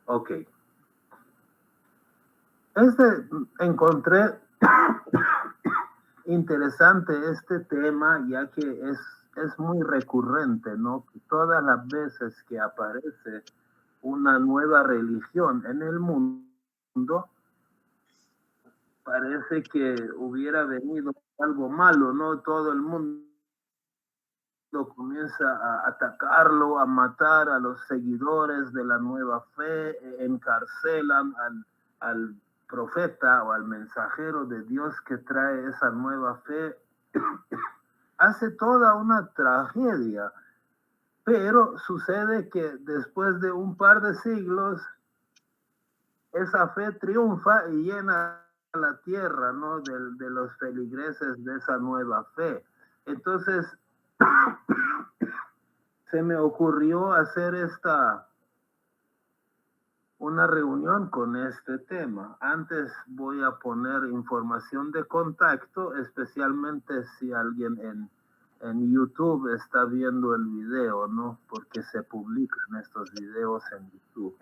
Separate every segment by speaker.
Speaker 1: Ok. Encontré interesante este tema, ya que es muy recurrente, ¿no? Todas las veces que aparece una nueva religión en el mundo, parece que hubiera venido algo malo, ¿no? Todo el mundo comienza a atacarlo, a matar a los seguidores de la nueva fe, encarcelan al profeta o al mensajero de Dios que trae esa nueva fe. Hace toda una tragedia, pero sucede que después de un par de siglos, esa fe triunfa y llena la tierra, ¿no? De los feligreses de esa nueva fe. Entonces, se me ocurrió hacer una reunión con este tema. Antes voy a poner información de contacto, especialmente si alguien en YouTube está viendo el video, ¿no? Porque se publican estos videos en YouTube.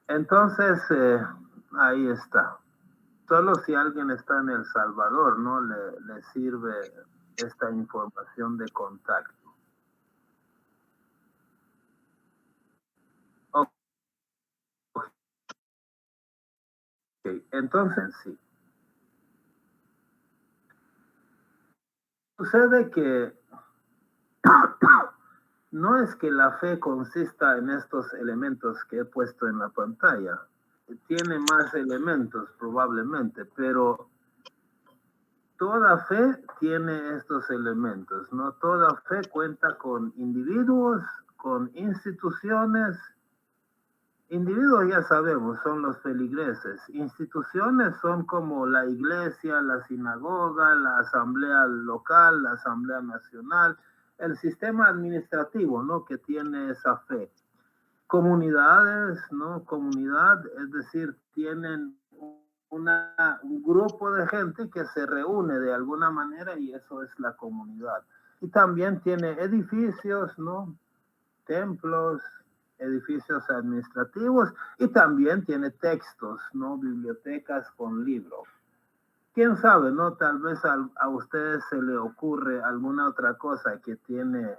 Speaker 1: Entonces, ahí está. Solo si alguien está en El Salvador, ¿no? Le sirve esta información de contacto. Ok, entonces sí. Sucede que no es que la fe consista en estos elementos que he puesto en la pantalla. Tiene más elementos probablemente, pero toda fe tiene estos elementos, ¿no? Toda fe cuenta con individuos, con instituciones. Individuos ya sabemos, son los feligreses. Instituciones son como la iglesia, la sinagoga, la asamblea local, la asamblea nacional, el sistema administrativo, ¿no? Que tiene esa fe. Comunidades, ¿no? Comunidad, es decir, tienen un grupo de gente que se reúne de alguna manera y eso es la comunidad. Y también tiene edificios, ¿no? Templos, edificios administrativos y también tiene textos, ¿no? Bibliotecas con libros. Quién sabe, ¿no? Tal vez a ustedes se le ocurre alguna otra cosa que tiene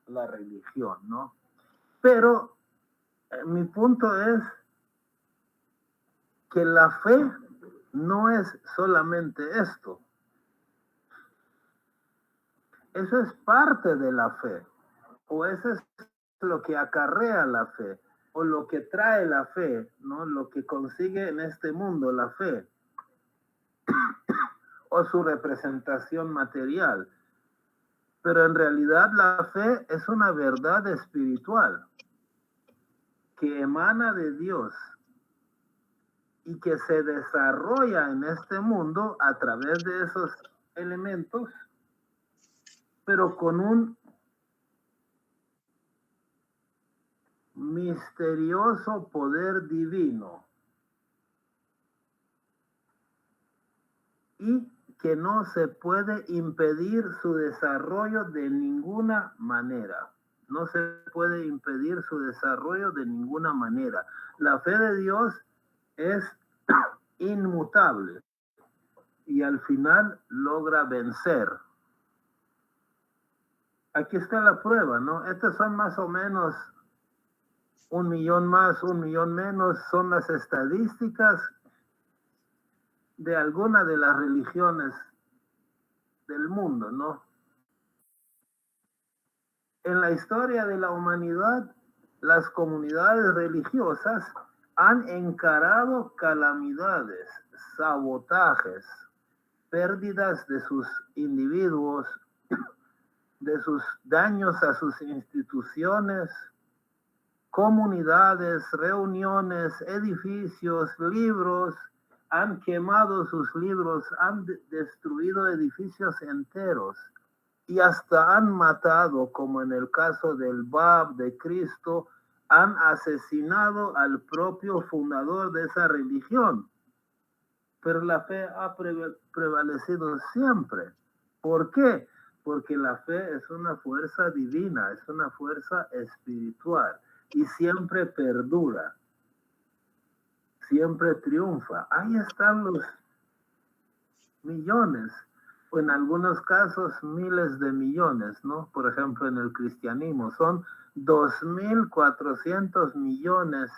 Speaker 1: la religión, ¿no? Pero mi punto es que la fe no es solamente esto. Eso es parte de la fe, o eso es lo que acarrea la fe, o lo que trae la fe, ¿no? Lo que consigue en este mundo la fe, o su representación material. Pero en realidad la fe es una verdad espiritual que emana de Dios y que se desarrolla en este mundo a través de esos elementos, pero con un misterioso poder divino y que no se puede impedir su desarrollo de ninguna manera. No se puede impedir su desarrollo de ninguna manera. La fe de Dios es inmutable y al final logra vencer. Aquí está la prueba, ¿no? Estas son más o menos 1,000,000 más, 1,000,000 menos, son las estadísticas de alguna de las religiones del mundo, ¿no? En la historia de la humanidad, las comunidades religiosas han encarado calamidades, sabotajes, pérdidas de sus individuos, de sus daños a sus instituciones, comunidades, reuniones, edificios, libros, han quemado sus libros, han destruido edificios enteros y hasta han matado, como en el caso del Bab de Cristo, han asesinado al propio fundador de esa religión. Pero la fe ha prevalecido siempre. ¿Por qué? Porque la fe es una fuerza divina, es una fuerza espiritual y siempre perdura, siempre triunfa. Ahí están los millones, o en algunos casos miles de millones, ¿no? Por ejemplo, en el cristianismo son 2.400 millones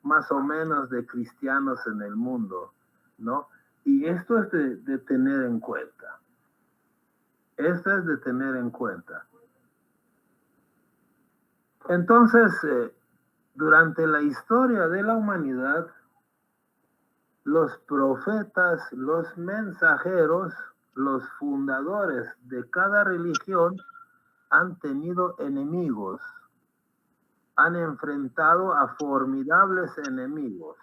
Speaker 1: más o menos de cristianos en el mundo, ¿no? Y esto es de tener en cuenta. Esto es de tener en cuenta. Entonces, durante la historia de la humanidad, los profetas, los mensajeros, los fundadores de cada religión han tenido enemigos, han enfrentado a formidables enemigos.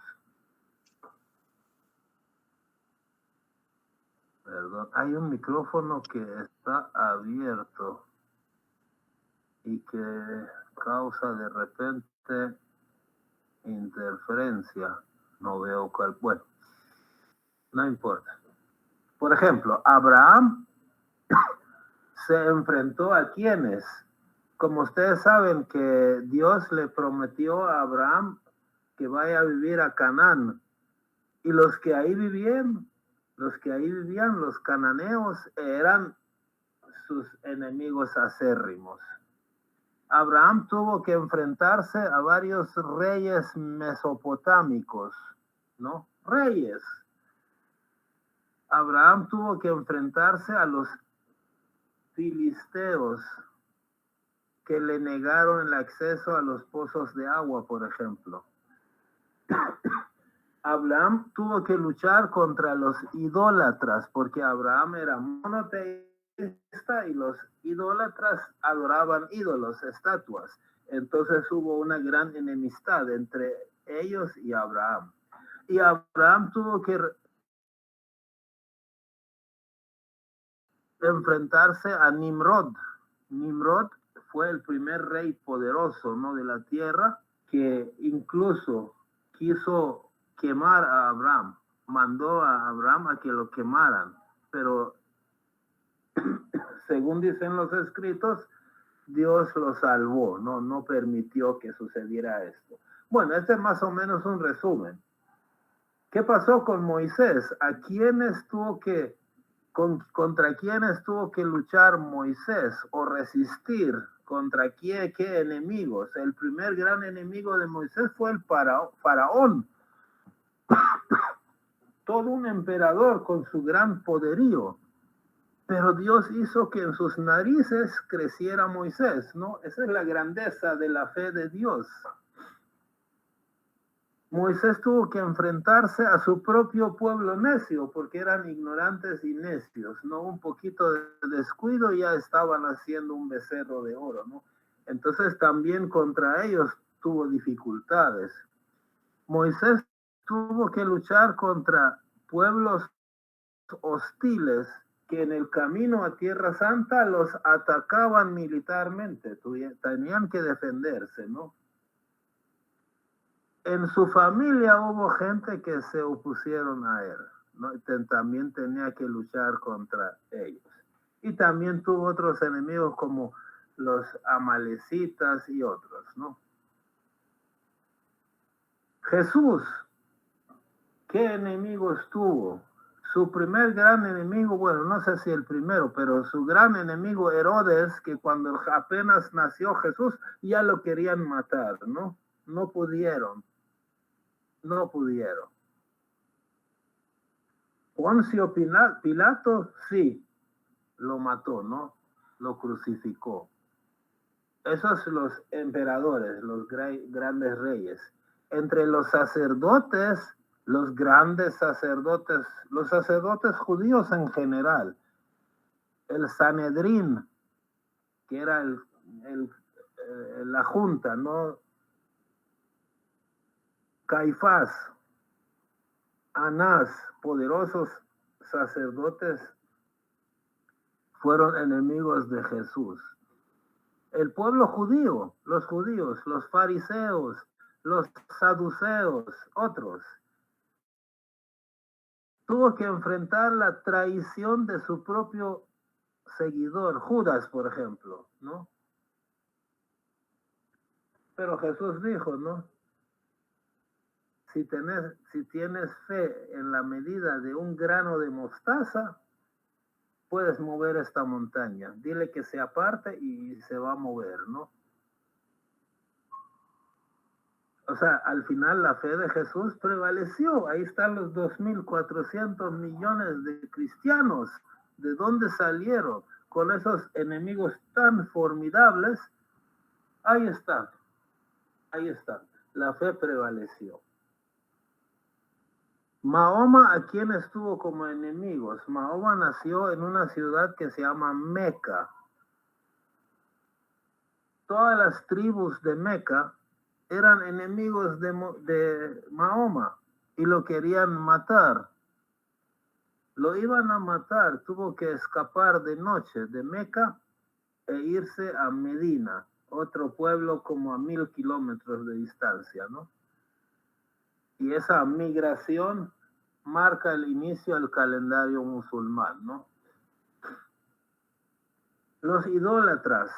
Speaker 1: Perdón, hay un micrófono que está abierto y que causa de repente interferencia. No veo cuál. Bueno, no importa. Por ejemplo, Abraham se enfrentó a quienes, como ustedes saben que Dios le prometió a Abraham que vaya a vivir a Canaán, y los que ahí vivían, los cananeos, eran sus enemigos acérrimos. Abraham tuvo que enfrentarse a varios reyes mesopotámicos, ¿no? Reyes. Abraham tuvo que enfrentarse a los filisteos, que le negaron el acceso a los pozos de agua, por ejemplo. Abraham tuvo que luchar contra los idólatras, porque Abraham era monoteísta y los idólatras adoraban ídolos, estatuas. Entonces hubo una gran enemistad entre ellos y Abraham. Y Abraham tuvo que enfrentarse a Nimrod. Nimrod fue el primer rey poderoso, ¿no?, de la tierra, que incluso quiso quemar a Abraham, mandó a Abraham a que lo quemaran, pero según dicen los escritos, Dios lo salvó, no permitió que sucediera esto. Bueno, este es más o menos un resumen. ¿Qué pasó con Moisés? ¿Contra quiénes tuvo que luchar Moisés o resistir? ¿Contra qué enemigos? El primer gran enemigo de Moisés fue el faraón. Todo un emperador con su gran poderío. Pero Dios hizo que en sus narices creciera Moisés, ¿no? Esa es la grandeza de la fe de Dios. Moisés tuvo que enfrentarse a su propio pueblo necio, porque eran ignorantes y necios, ¿no? Un poquito de descuido y ya estaban haciendo un becerro de oro, ¿no? Entonces también contra ellos tuvo dificultades. Moisés tuvo que luchar contra pueblos hostiles que en el camino a Tierra Santa los atacaban militarmente, tenían que defenderse, ¿no? En su familia hubo gente que se opusieron a él, ¿no? También tenía que luchar contra ellos. Y también tuvo otros enemigos como los amalecitas y otros, ¿no? Jesús, ¿qué enemigos tuvo? Su primer gran enemigo, bueno, no sé si el primero, pero su gran enemigo Herodes, que cuando apenas nació Jesús ya lo querían matar, ¿no? No pudieron. Poncio Pilato, sí, lo mató, ¿no? Lo crucificó. Esos son los emperadores, los grandes reyes. Entre los sacerdotes, los grandes sacerdotes, los sacerdotes judíos en general, el Sanedrín, que era la junta, ¿no? Caifás, Anás, poderosos sacerdotes, fueron enemigos de Jesús. El pueblo judío, los judíos, los fariseos, los saduceos, otros, tuvo que enfrentar la traición de su propio seguidor, Judas, por ejemplo, ¿no? Pero Jesús dijo, ¿no? Si tienes fe en la medida de un grano de mostaza, puedes mover esta montaña. Dile que se aparte y se va a mover, ¿no? O sea, al final la fe de Jesús prevaleció. Ahí están los 2.400 millones de cristianos. ¿De dónde salieron? Con esos enemigos tan formidables. Ahí están. Ahí están. La fe prevaleció. Mahoma, ¿a quién estuvo como enemigos? Mahoma nació en una ciudad que se llama Meca. Todas las tribus de Meca eran enemigos de Mahoma y lo querían matar. Lo iban a matar, tuvo que escapar de noche de Meca e irse a Medina, otro pueblo como a 1.000 kilómetros de distancia, ¿no? Y esa migración marca el inicio del calendario musulmán, ¿no? Los idólatras,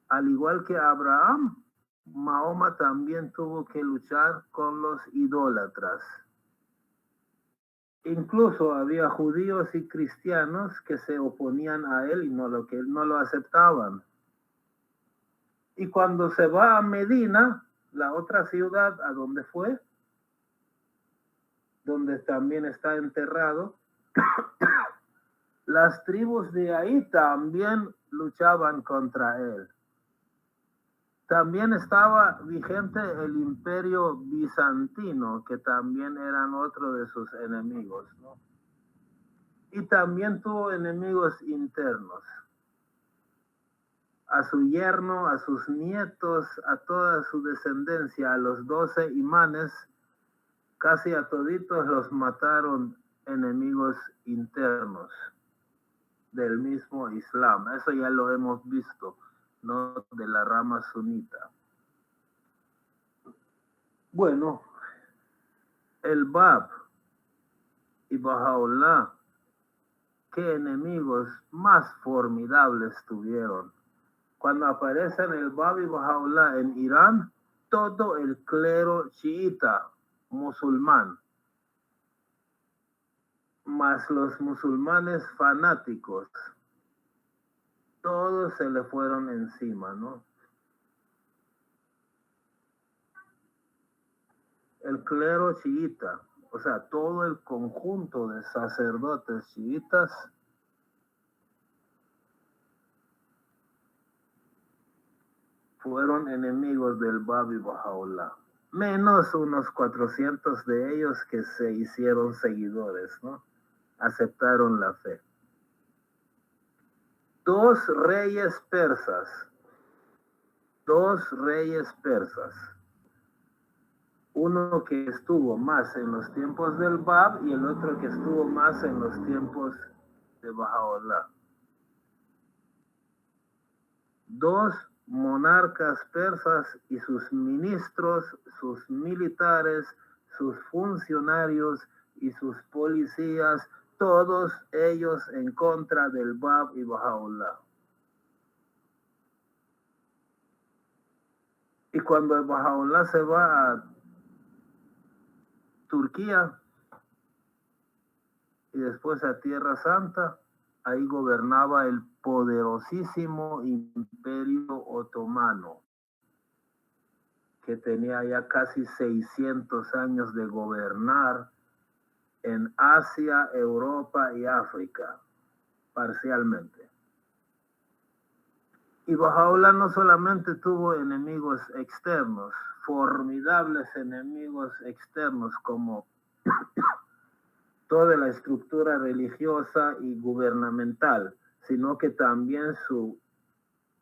Speaker 1: al igual que Abraham, Mahoma también tuvo que luchar con los idólatras. Incluso había judíos y cristianos que se oponían a él y no lo aceptaban. Y cuando se va a Medina, la otra ciudad a donde fue, donde también está enterrado, las tribus de ahí también luchaban contra él. También estaba vigente el imperio bizantino, que también eran otro de sus enemigos, ¿no? Y también tuvo enemigos internos. A su yerno, a sus nietos, a toda su descendencia, a los 12 imanes, casi a toditos los mataron enemigos internos del mismo Islam. Eso ya lo hemos visto, ¿no? De la rama sunita. Bueno, el Bab y Baha'u'lláh, qué enemigos más formidables tuvieron. Cuando aparecen el Bab y Baha'u'lláh en Irán, todo el clero chiita musulmán, más los musulmanes fanáticos, todos se le fueron encima, ¿no? El clero chiita, o sea, todo el conjunto de sacerdotes chiitas fueron enemigos del Bab y Baha'u'lláh, menos unos 400 de ellos que se hicieron seguidores, ¿no? Aceptaron la fe. Dos reyes persas, uno que estuvo más en los tiempos del Bab y el otro que estuvo más en los tiempos de Baha'u'lláh. Dos monarcas persas y sus ministros, sus militares, sus funcionarios y sus policías, todos ellos en contra del Bab y Baha'u'lláh. Y cuando el Baha'u'lláh se va a Turquía y después a Tierra Santa, ahí gobernaba el poderosísimo Imperio Otomano, que tenía ya casi 600 años de gobernar en Asia, Europa y África, parcialmente. Y Baha'u'lláh no solamente tuvo enemigos externos, formidables enemigos externos como toda la estructura religiosa y gubernamental, sino que también su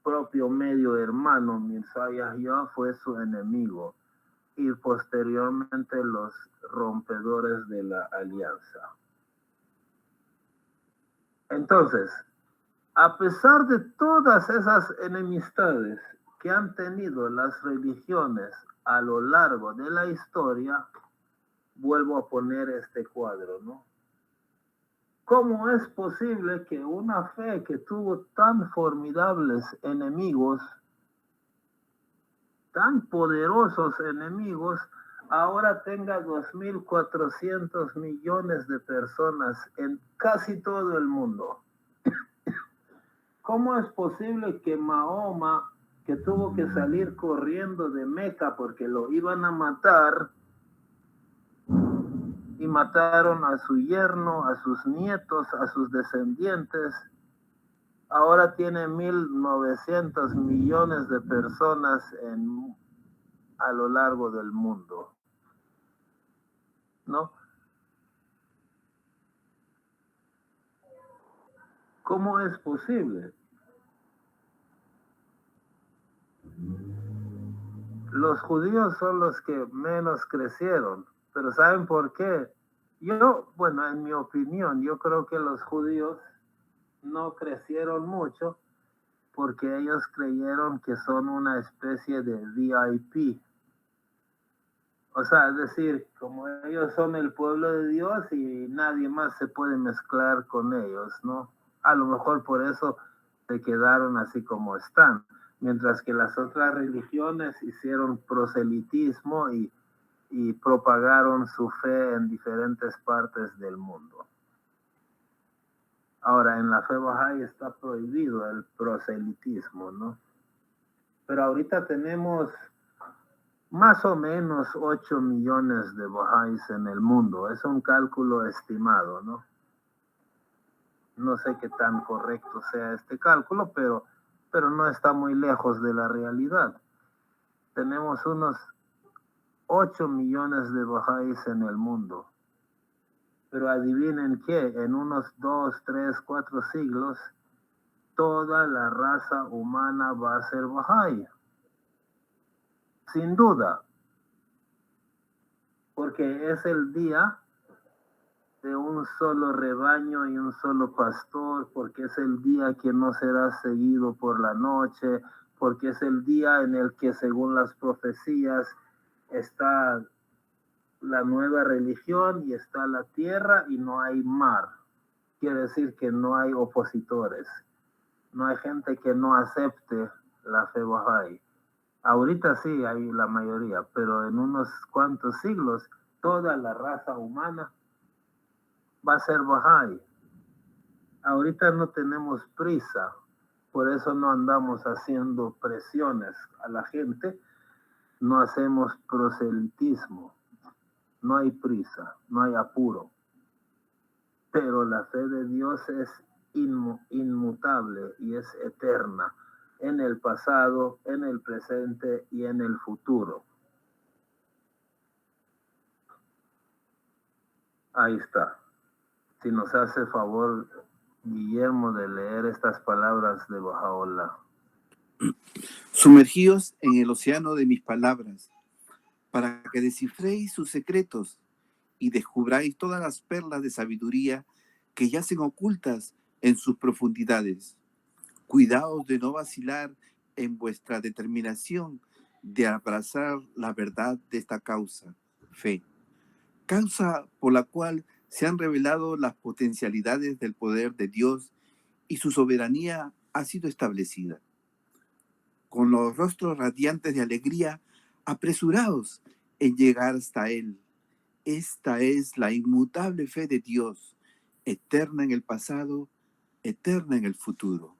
Speaker 1: propio medio hermano, Mirza Yahya, fue su enemigo, y posteriormente los rompedores de la alianza. Entonces, a pesar de todas esas enemistades que han tenido las religiones a lo largo de la historia, vuelvo a poner este cuadro, ¿no? ¿Cómo es posible que una fe que tuvo tan formidables enemigos tan poderosos enemigos, ahora tenga 2.400 millones de personas en casi todo el mundo. ¿Cómo es posible que Mahoma, que tuvo que salir corriendo de Meca porque lo iban a matar, y mataron a su yerno, a sus nietos, a sus descendientes, ahora tiene 1.900 millones de personas a lo largo del mundo? ¿No? ¿Cómo es posible? Los judíos son los que menos crecieron, pero ¿saben por qué? Bueno, en mi opinión, yo creo que los judíos no crecieron mucho porque ellos creyeron que son una especie de VIP. O sea, es decir, como ellos son el pueblo de Dios y nadie más se puede mezclar con ellos, ¿no? A lo mejor por eso se quedaron así como están, mientras que las otras religiones hicieron proselitismo y propagaron su fe en diferentes partes del mundo. Ahora, en la fe Bahá'í está prohibido el proselitismo, ¿no? Pero ahorita tenemos más o menos 8 millones de Bahá'ís en el mundo. Es un cálculo estimado, ¿no? No sé qué tan correcto sea este cálculo, pero no está muy lejos de la realidad. Tenemos unos 8 millones de Bahá'ís en el mundo. Pero adivinen qué, en unos 2, 3, 4 siglos, toda la raza humana va a ser Bahá'í. Sin duda, porque es el día de un solo rebaño y un solo pastor, porque es el día que no será seguido por la noche, porque es el día en el que, según las profecías, está la nueva religión y está la tierra y no hay mar. Quiere decir que no hay opositores, no hay gente que no acepte la fe Bahá'í. Ahorita sí hay la mayoría, pero en unos cuantos siglos toda la raza humana va a ser Bahá'í. Ahorita no tenemos prisa, por eso no andamos haciendo presiones a la gente, no hacemos proselitismo, no hay prisa, no hay apuro. Pero la fe de Dios es inmutable y es eterna en el pasado, en el presente y en el futuro. Ahí está. Si nos hace favor, Guillermo, de leer estas palabras de Baha'u'lláh.
Speaker 2: Sumergíos en el océano de mis palabras, para que descifréis sus secretos y descubráis todas las perlas de sabiduría que yacen ocultas en sus profundidades. Cuidaos de no vacilar en vuestra determinación de abrazar la verdad de esta causa, fe, causa por la cual se han revelado las potencialidades del poder de Dios y su soberanía ha sido establecida. Con los rostros radiantes de alegría, apresuraos en llegar hasta Él. Esta es la inmutable fe de Dios, eterna en el pasado, eterna en el futuro.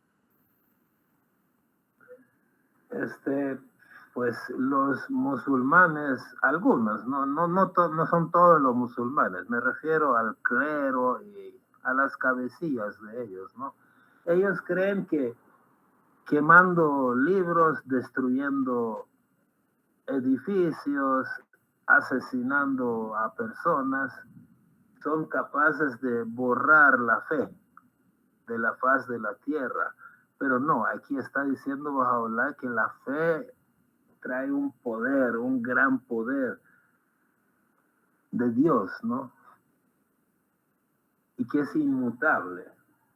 Speaker 1: Pues los musulmanes, algunos, no son todos los musulmanes, me refiero al clero y a las cabecillas de ellos, ¿no? Ellos creen que quemando libros, destruyendo edificios, asesinando a personas, son capaces de borrar la fe de la faz de la tierra. Pero no, aquí está diciendo Baha'u'lláh que la fe trae un poder, un gran poder de Dios, ¿no? Y que es inmutable,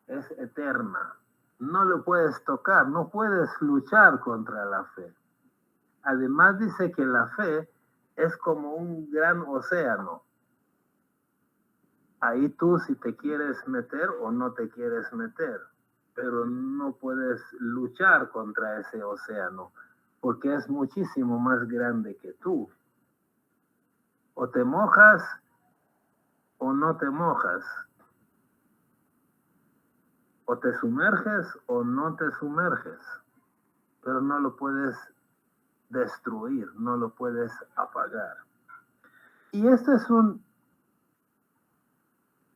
Speaker 1: es eterna. No lo puedes tocar, no puedes luchar contra la fe. Además dice que la fe es como un gran océano. Ahí tú si te quieres meter o no te quieres meter, pero no puedes luchar contra ese océano, porque es muchísimo más grande que tú. O te mojas o no te mojas. O te sumerges o no te sumerges. Pero no lo puedes destruir, no lo puedes apagar. Y esto es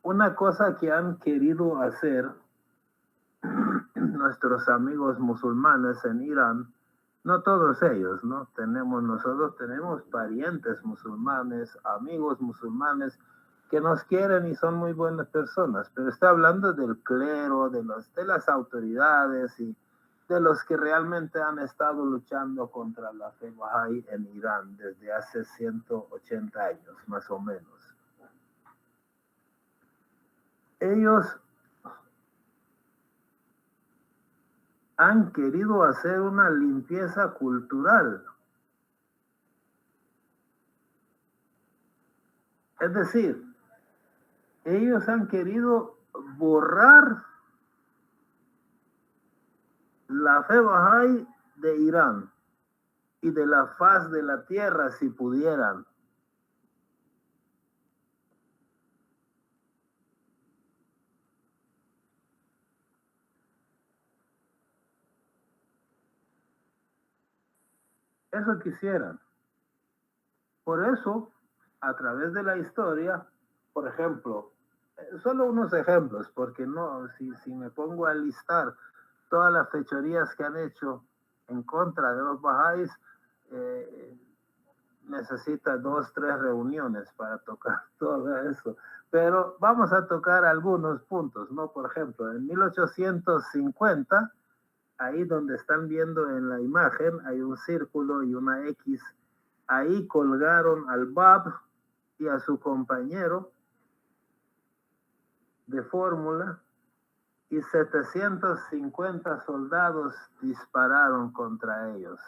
Speaker 1: una cosa que han querido hacer nuestros amigos musulmanes en Irán. No todos ellos, ¿no? Nosotros tenemos parientes musulmanes, amigos musulmanes que nos quieren y son muy buenas personas, pero está hablando del clero, de las autoridades y de los que realmente han estado luchando contra la fe Bahá'í en Irán desde hace 180 años, más o menos. Ellos han querido hacer una limpieza cultural. Es decir, ellos han querido borrar la fe Bahá'í de Irán y de la faz de la tierra si pudieran. Eso quisieran. Por eso, a través de la historia, por ejemplo, solo unos ejemplos, porque no, si me pongo a listar todas las fechorías que han hecho en contra de los bahá'ís, necesita 2, 3 reuniones para tocar todo eso. Pero vamos a tocar algunos puntos, ¿no? Por ejemplo, en 1850, ahí donde están viendo en la imagen, hay un círculo y una X. Ahí colgaron al Bab y a su compañero de fórmula y 750 soldados dispararon contra ellos,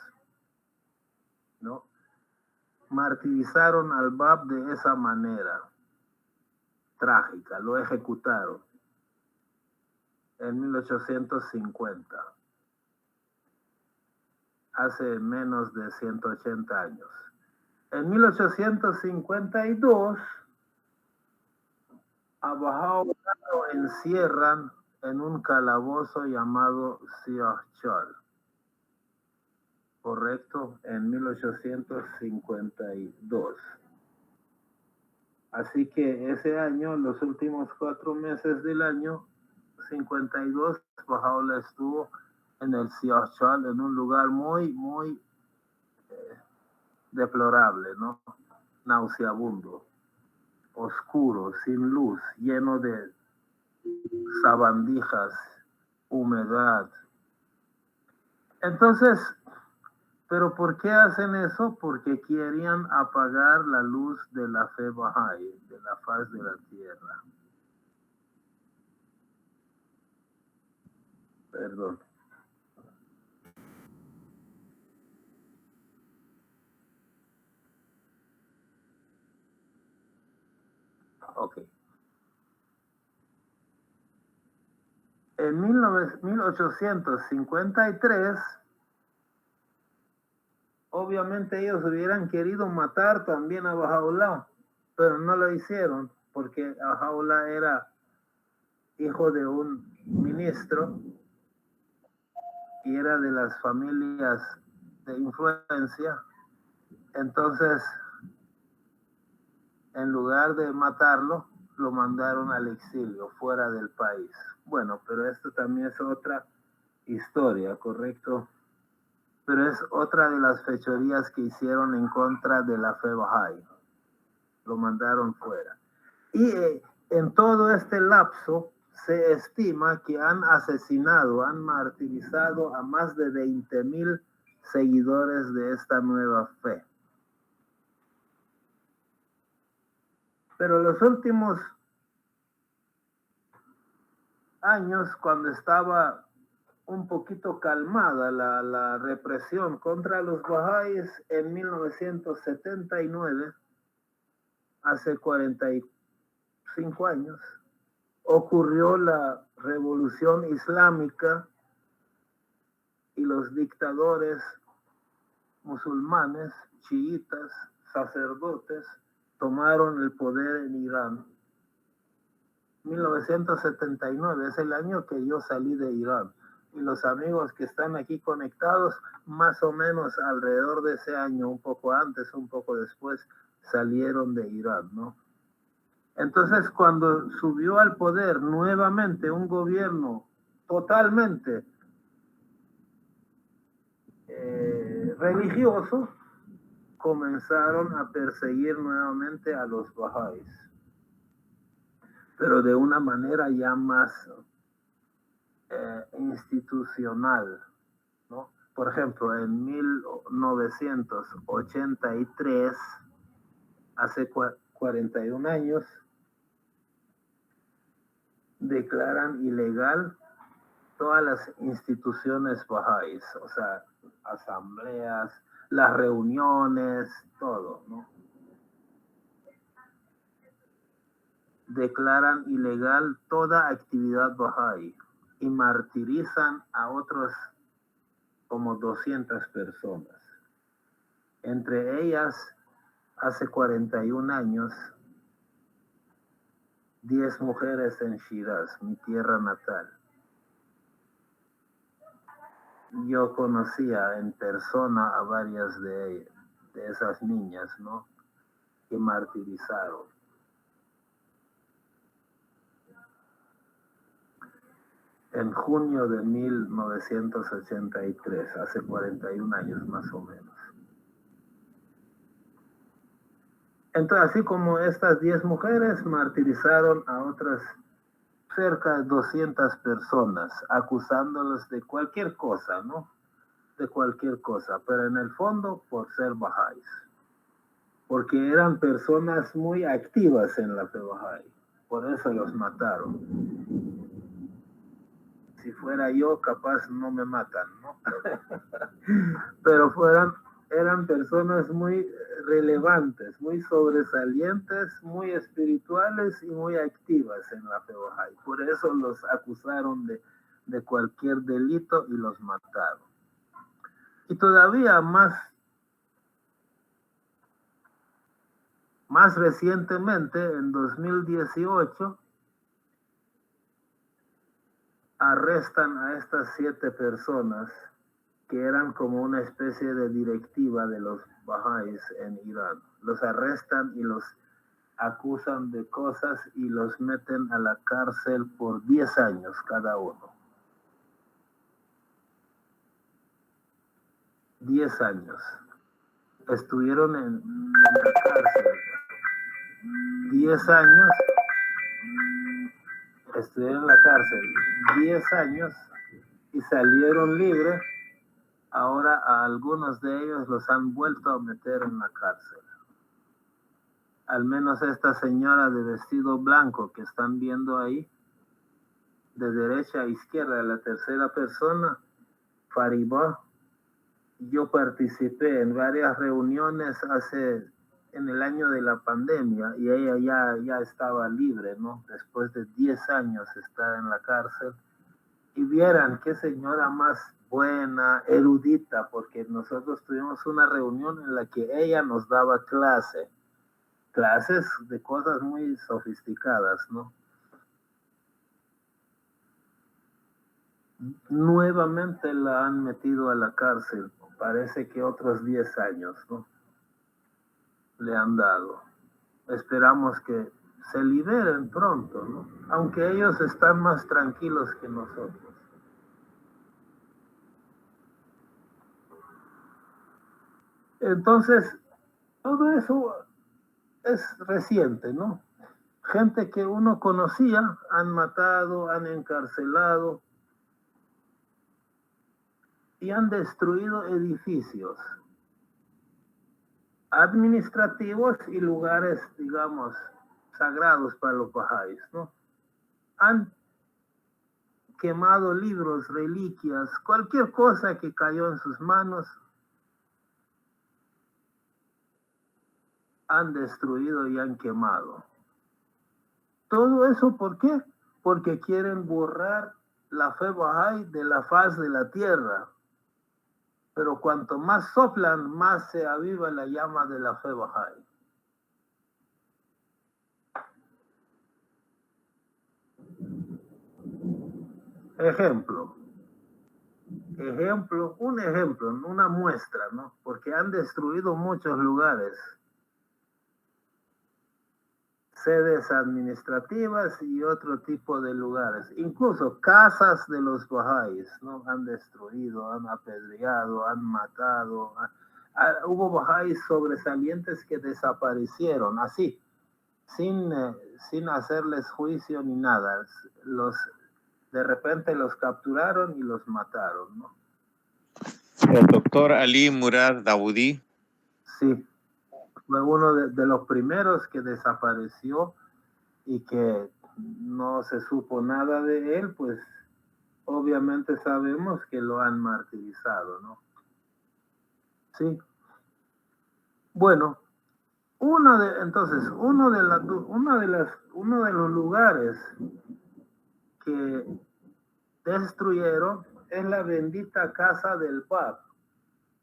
Speaker 1: ¿no? Martirizaron al Bab de esa manera trágica, lo ejecutaron en 1850, hace menos de 180 años. En 1852, a Bahá'u'lláh lo encierran en un calabozo llamado Siahchal. Correcto, en 1852. Así que ese año, los últimos 4 meses del año 52, Bahá'u'lláh estuvo en el Siahchal, en un lugar muy, muy deplorable, ¿no? Nauseabundo, oscuro, sin luz, lleno de sabandijas, humedad. Entonces, ¿pero por qué hacen eso? Porque querían apagar la luz de la fe Bahá'í, de la faz de la tierra. Perdón. Ok. En 1853, obviamente ellos hubieran querido matar también a Bahá'u'lláh, pero no lo hicieron porque Bahá'u'lláh era hijo de un ministro y era de las familias de influencia. Entonces, en lugar de matarlo, lo mandaron al exilio, fuera del país. Bueno, pero esto también es otra historia, ¿correcto? Pero es otra de las fechorías que hicieron en contra de la fe Bahá'í. Lo mandaron fuera. Y en todo este lapso se estima que han asesinado, han martirizado a más de 20,000 seguidores de esta nueva fe. Pero los últimos años, cuando estaba un poquito calmada la represión contra los bahá'ís, en 1979, hace 45 años, ocurrió la revolución islámica y los dictadores musulmanes, chiitas, sacerdotes, tomaron el poder en Irán. 1979 es el año que yo salí de Irán. Y los amigos que están aquí conectados, más o menos alrededor de ese año, un poco antes, un poco después, salieron de Irán, ¿no? Entonces, cuando subió al poder nuevamente un gobierno totalmente religioso, comenzaron a perseguir nuevamente a los bahá'ís, pero de una manera ya más institucional, ¿no? Por ejemplo, en 1983, hace 41 años, declaran ilegal todas las instituciones bahá'ís, o sea, asambleas, las reuniones, todo, ¿no? Declaran ilegal toda actividad bahá'í y martirizan a otros como 200 personas. Entre ellas, hace 41 años, 10 mujeres en Shiraz, mi tierra natal. Yo conocía en persona a varias de esas niñas, ¿no? Que martirizaron. En junio de 1983, hace 41 años más o menos. Entonces, así como estas 10 mujeres martirizaron a otras cerca de 200 personas, acusándolas de cualquier cosa, ¿no? De cualquier cosa, pero en el fondo por ser bahá'ís, porque eran personas muy activas en la fe bahá'í, por eso los mataron. Si fuera yo, capaz no me matan, ¿no? Pero eran personas muy relevantes, muy sobresalientes, muy espirituales y muy activas en la fe bahá'í. Por eso los acusaron de cualquier delito y los mataron. Y todavía más recientemente, en 2018, arrestan a estas 7 personas que eran como una especie de directiva de los bahá'ís en Irán. Los arrestan y los acusan de cosas y los meten a la cárcel por 10 años cada uno. 10 años. Estuvieron en la cárcel. 10 años. Estuvieron en la cárcel 10 años y salieron libres. Ahora a algunos de ellos los han vuelto a meter en la cárcel. Al menos esta señora de vestido blanco que están viendo ahí, de derecha a izquierda, la tercera persona, Fariba. Yo participé en varias reuniones en el año de la pandemia y ella ya estaba libre, ¿no? Después de 10 años estar en la cárcel. Y vieran qué señora más buena, erudita, porque nosotros tuvimos una reunión en la que ella nos daba clases de cosas muy sofisticadas, ¿no? Nuevamente la han metido a la cárcel, parece que otros 10 años, ¿no? Le han dado. Esperamos que se liberen pronto, ¿no? Aunque ellos están más tranquilos que nosotros. Entonces, todo eso es reciente, ¿no? Gente que uno conocía, han matado, han encarcelado y han destruido edificios administrativos y lugares, digamos, sagrados para los bahá'ís, ¿no? Han quemado libros, reliquias, cualquier cosa que cayó en sus manos, han destruido y han quemado. Todo eso, ¿por qué? Porque quieren borrar la fe bahá'í de la faz de la tierra. pero cuanto más soplan, más se aviva la llama de la fe Bahá'í. Un ejemplo, una muestra, ¿no? Porque han destruido muchos lugares, sedes administrativas y otro tipo de lugares, incluso casas de los Bahá'ís, ¿no? Han destruido, han apedreado, han matado. Hubo Bahá'ís sobresalientes que desaparecieron, así, sin hacerles juicio ni nada. De repente los capturaron y los mataron, ¿no?
Speaker 3: El doctor Ali Murad Dawoodi.
Speaker 1: Sí, fue uno de los primeros que desapareció y que no se supo nada de él, pues obviamente sabemos que lo han martirizado, ¿no? Sí. Bueno, uno de los lugares que destruyeron es la bendita casa del Bab,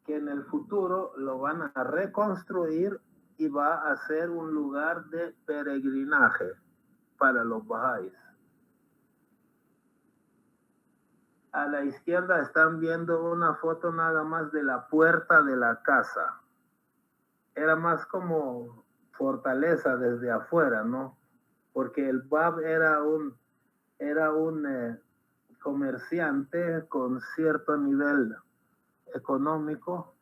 Speaker 1: que en el futuro lo van a reconstruir y va a ser un lugar de peregrinaje para los Bahá'ís. A la izquierda están viendo una foto nada más de la puerta de la casa. Era más como fortaleza desde afuera, ¿no? Porque el Bab era un comerciante con cierto nivel económico.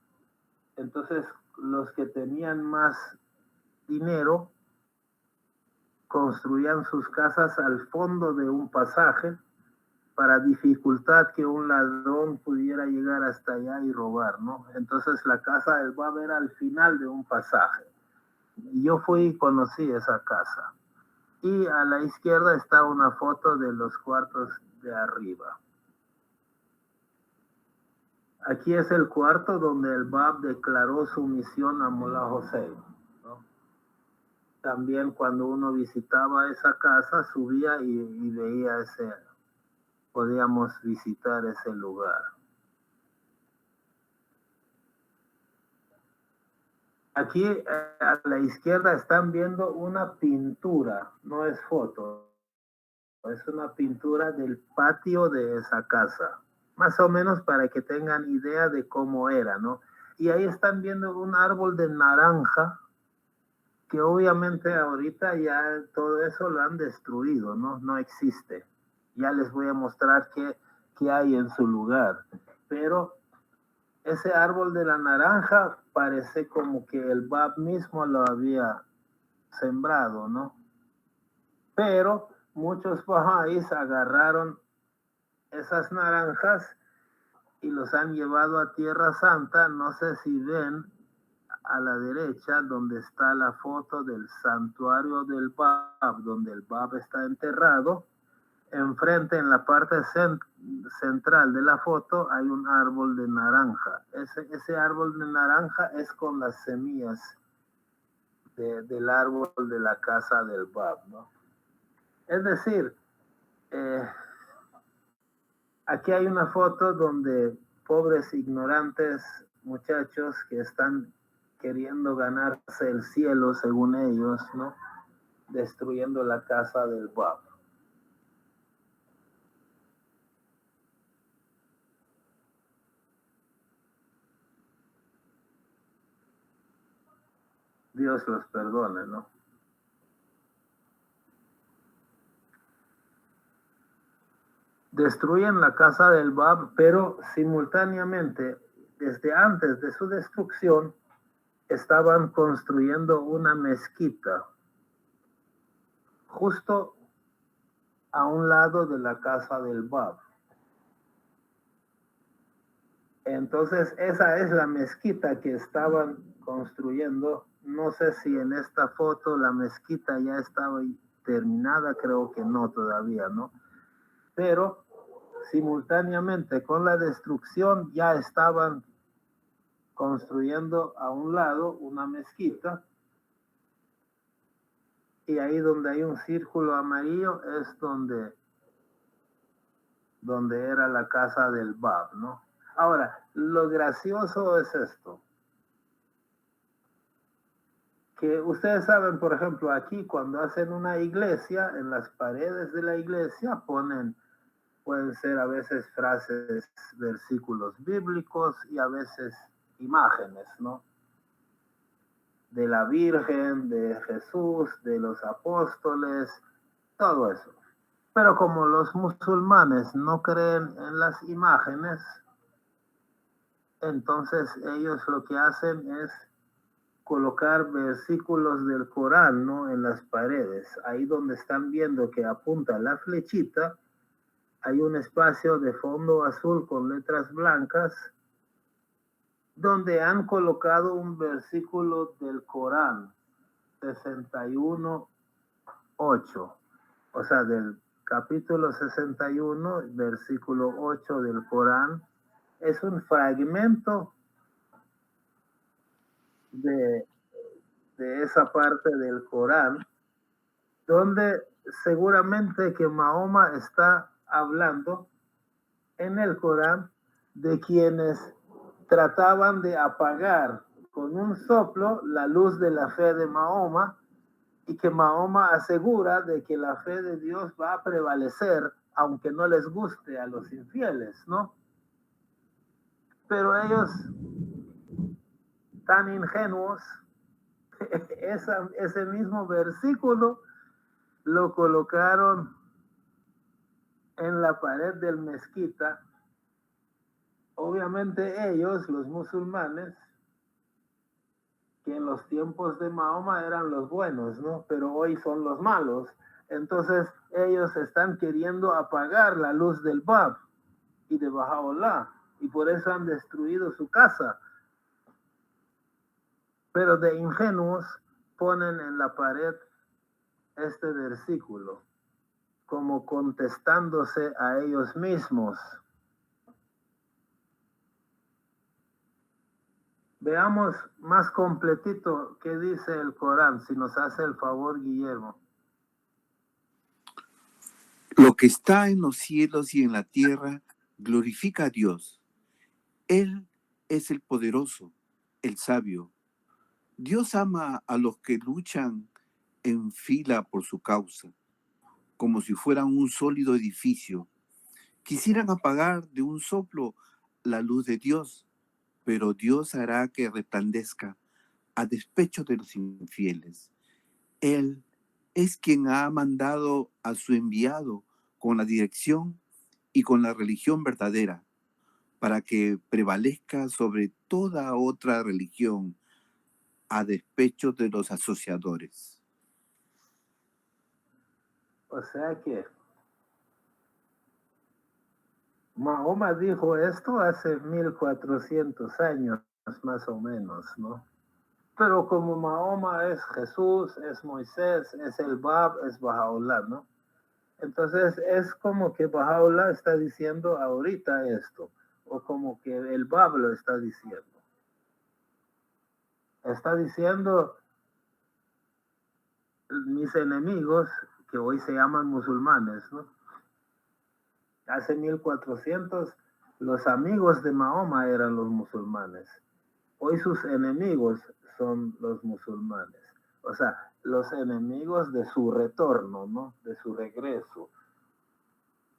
Speaker 1: Entonces, los que tenían más dinero construían sus casas al fondo de un pasaje para dificultar que un ladrón pudiera llegar hasta allá y robar, ¿no? Entonces la casa del Bab era al final de un pasaje. Yo fui y conocí esa casa. Y a la izquierda está una foto de los cuartos de arriba. Aquí es el cuarto donde el Bab declaró su misión a Mullah Hossein, ¿no? También cuando uno visitaba esa casa, subía y veía podíamos visitar ese lugar. Aquí a la izquierda están viendo una pintura, no es foto, es una pintura del patio de esa casa, más o menos para que tengan idea de cómo era, ¿no? Y ahí están viendo un árbol de naranja, que obviamente ahorita ya todo eso lo han destruido, ¿no? No existe. Ya les voy a mostrar qué hay en su lugar. Pero ese árbol de la naranja parece como que el Bab mismo lo había sembrado, ¿no? Pero muchos bahá'ís agarraron esas naranjas y los han llevado a Tierra Santa. No sé si ven a la derecha donde está la foto del santuario del Bab, donde el Bab está enterrado. Enfrente, en la parte central de la foto, hay un árbol de naranja. Ese árbol de naranja es con las semillas del árbol de la casa del Bab, ¿no? Es decir, aquí hay una foto donde pobres ignorantes muchachos que están queriendo ganarse el cielo según ellos, ¿no? Destruyendo la casa del Bab. Dios los perdone, ¿no? Destruyen la casa del Bab, pero simultáneamente, desde antes de su destrucción, estaban construyendo una mezquita justo a un lado de la casa del Bab. Entonces, esa es la mezquita que estaban construyendo. No sé si en esta foto la mezquita ya estaba terminada, creo que no todavía, ¿no? Pero simultáneamente con la destrucción ya estaban construyendo a un lado una mezquita, y ahí donde hay un círculo amarillo es donde era la casa del Bab, ¿no? Ahora, lo gracioso es esto. Que ustedes saben, por ejemplo, aquí cuando hacen una iglesia, en las paredes de la iglesia pueden ser a veces frases, versículos bíblicos y a veces imágenes, ¿no? De la Virgen, de Jesús, de los apóstoles, todo eso. Pero como los musulmanes no creen en las imágenes, entonces ellos lo que hacen es colocar versículos del Corán, ¿no? En las paredes. Ahí donde están viendo que apunta la flechita, hay un espacio de fondo azul con letras blancas donde han colocado un versículo del Corán, 61:8. O sea, del capítulo 61, versículo 8 del Corán. Es un fragmento de esa parte del Corán, donde seguramente que Mahoma está hablando en el Corán de quienes trataban de apagar con un soplo la luz de la fe de Mahoma, y que Mahoma asegura de que la fe de Dios va a prevalecer aunque no les guste a los infieles, ¿no? Pero ellos, tan ingenuos, ese mismo versículo lo colocaron en la pared del mezquita. Obviamente ellos, los musulmanes, que en los tiempos de Mahoma eran los buenos, ¿no? Pero hoy son los malos. Entonces ellos están queriendo apagar la luz del Bab y de Baha'u'lláh, y por eso han destruido su casa. Pero de ingenuos ponen en la pared este versículo, como contestándose a ellos mismos. Veamos más completito qué dice el Corán, si nos hace el favor, Guillermo.
Speaker 2: Lo que está en los cielos y en la tierra glorifica a Dios. Él es el poderoso, el sabio. Dios ama a los que luchan en fila por su causa, como si fueran un sólido edificio. Quisieran apagar de un soplo la luz de Dios, pero Dios hará que resplandezca a despecho de los infieles. Él es quien ha mandado a su enviado con la dirección y con la religión verdadera, para que prevalezca sobre toda otra religión a despecho de los asociadores.
Speaker 1: O sea que Mahoma dijo esto hace 1400 años, más o menos, ¿no? Pero como Mahoma es Jesús, es Moisés, es el Bab, es Baha'u'lláh, ¿no? Entonces es como que Baha'u'lláh está diciendo ahorita esto, o como que el Bab lo está diciendo. Está diciendo mis enemigos, que hoy se llaman musulmanes, ¿no? Hace 1400 los amigos de Mahoma eran los musulmanes. Hoy sus enemigos son los musulmanes. O sea, los enemigos de su retorno, ¿no? De su regreso.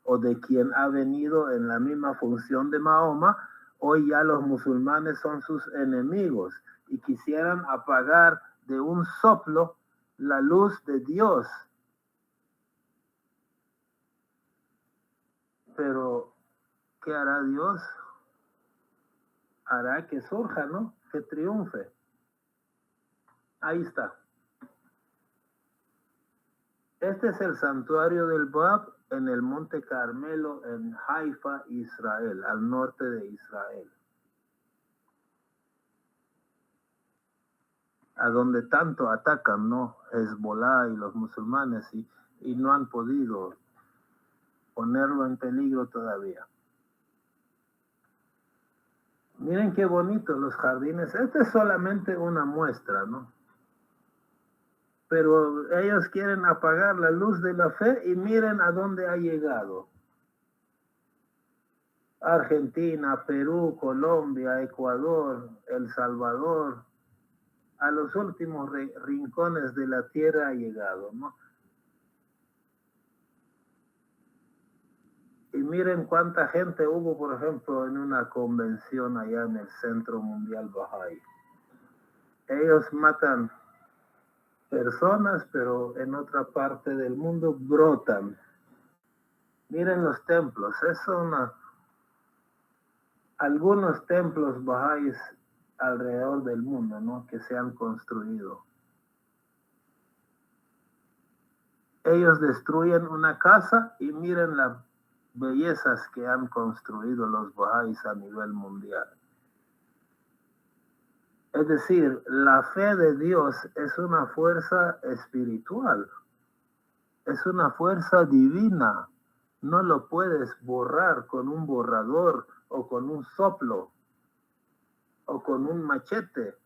Speaker 1: O de quien ha venido en la misma función de Mahoma. Hoy ya los musulmanes son sus enemigos y quisieran apagar de un soplo la luz de Dios. Pero, ¿qué hará Dios? Hará que surja, ¿no? Que triunfe. Ahí está. Este es el santuario del Bab en el Monte Carmelo, en Haifa, Israel, al norte de Israel. A donde tanto atacan, ¿no? Hezbollah y los musulmanes, y no han podido ponerlo en peligro todavía. Miren qué bonito los jardines. Esta es solamente una muestra, ¿no? Pero ellos quieren apagar la luz de la fe y miren a dónde ha llegado. Argentina, Perú, Colombia, Ecuador, El Salvador, a los últimos rincones de la tierra ha llegado, ¿no? Y miren cuánta gente hubo, por ejemplo, en una convención allá en el Centro Mundial Bahá'í. Ellos matan personas, pero en otra parte del mundo brotan. Miren los templos, algunos templos bahá'ís alrededor del mundo, ¿no? Que se han construido. Ellos destruyen una casa y miren las bellezas que han construido los bahá'ís a nivel mundial. Es decir, la fe de Dios es una fuerza espiritual, es una fuerza divina. No lo puedes borrar con un borrador o con un soplo o con un machete.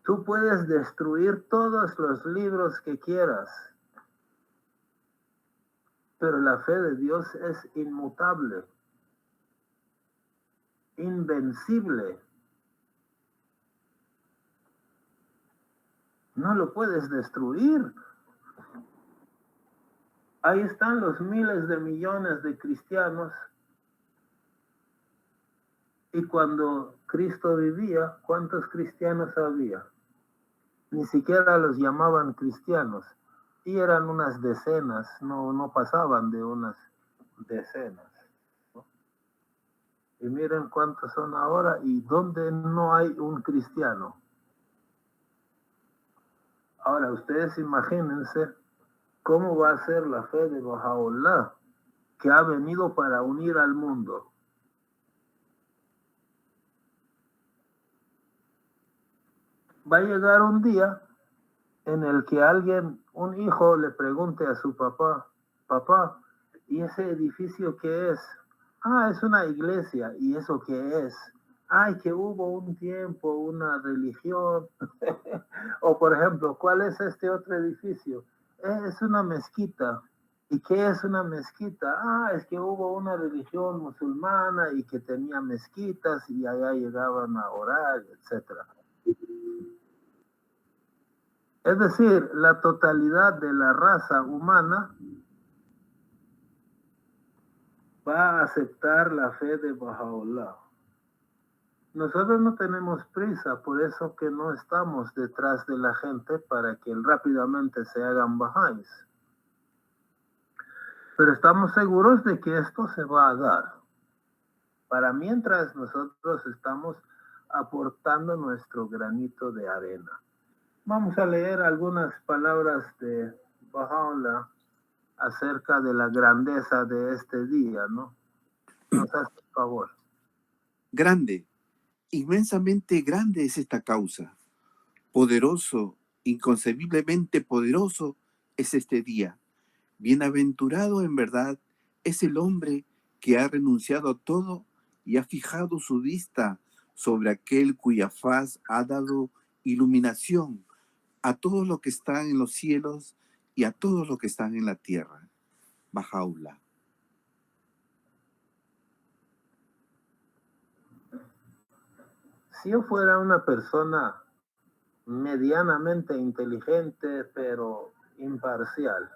Speaker 1: Tú puedes destruir todos los libros que quieras, pero la fe de Dios es inmutable, invencible. No lo puedes destruir. Ahí están los miles de millones de cristianos. Y cuando Cristo vivía, ¿cuántos cristianos había? Ni siquiera los llamaban cristianos. Y eran unas decenas, no pasaban de unas decenas, ¿no? Y miren cuántos son ahora y dónde no hay un cristiano. Ahora, ustedes imagínense cómo va a ser la fe de Baha'u'lláh, que ha venido para unir al mundo. Va a llegar un día en el que un hijo le pregunte a su papá, papá, ¿y ese edificio qué es? Ah, es una iglesia. ¿Y eso qué es? Ay, que hubo un tiempo, una religión. O por ejemplo, ¿cuál es este otro edificio? Es una mezquita. ¿Y qué es una mezquita? Ah, es que hubo una religión musulmana y que tenía mezquitas y allá llegaban a orar, etcétera. Es decir, la totalidad de la raza humana va a aceptar la fe de Baha'u'lláh. Nosotros no tenemos prisa, por eso que no estamos detrás de la gente para que rápidamente se hagan bahá'ís. Pero estamos seguros de que esto se va a dar. Para mientras nosotros estamos aportando nuestro granito de arena. Vamos a leer algunas palabras de Baha'u'lláh acerca de la grandeza de este día, ¿no? Nos hace un favor.
Speaker 2: Grande, inmensamente grande es esta causa. Poderoso, inconcebiblemente poderoso es este día. Bienaventurado en verdad es el hombre que ha renunciado a todo y ha fijado su vista sobre aquel cuya faz ha dado iluminación a todo lo que está en los cielos y a todo lo que está en la tierra. Baha'u'lláh.
Speaker 1: Si yo fuera una persona medianamente inteligente, pero imparcial,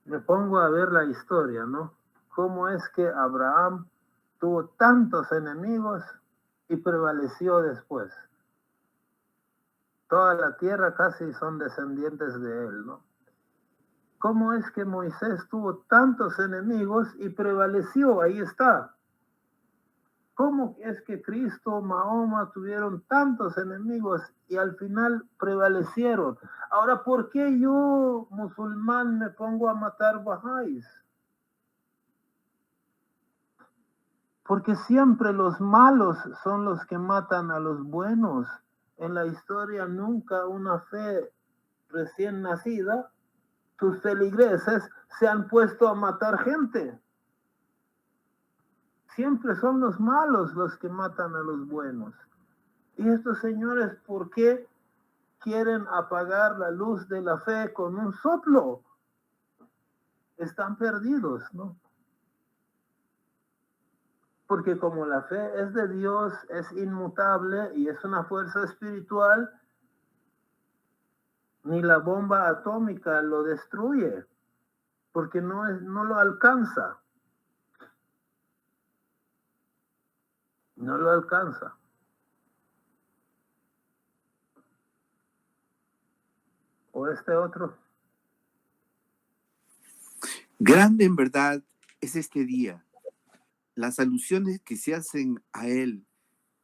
Speaker 1: me pongo a ver la historia, ¿no? ¿Cómo es que Abraham tuvo tantos enemigos y prevaleció después? Toda la tierra casi son descendientes de él, ¿no? ¿Cómo es que Moisés tuvo tantos enemigos y prevaleció? Ahí está. ¿Cómo es que Cristo, Mahoma tuvieron tantos enemigos y al final prevalecieron? Ahora, ¿por qué yo, musulmán, me pongo a matar bahá'ís? Porque siempre los malos son los que matan a los buenos. En la historia nunca una fe recién nacida, tus feligreses se han puesto a matar gente. Siempre son los malos los que matan a los buenos. Y estos señores, ¿por qué quieren apagar la luz de la fe con un soplo? están perdidos, ¿no? Porque como la fe es de Dios, es inmutable y es una fuerza espiritual, ni la bomba atómica lo destruye, porque no lo alcanza. No lo alcanza. O este otro.
Speaker 2: Grande en verdad es este día. Las alusiones que se hacen a él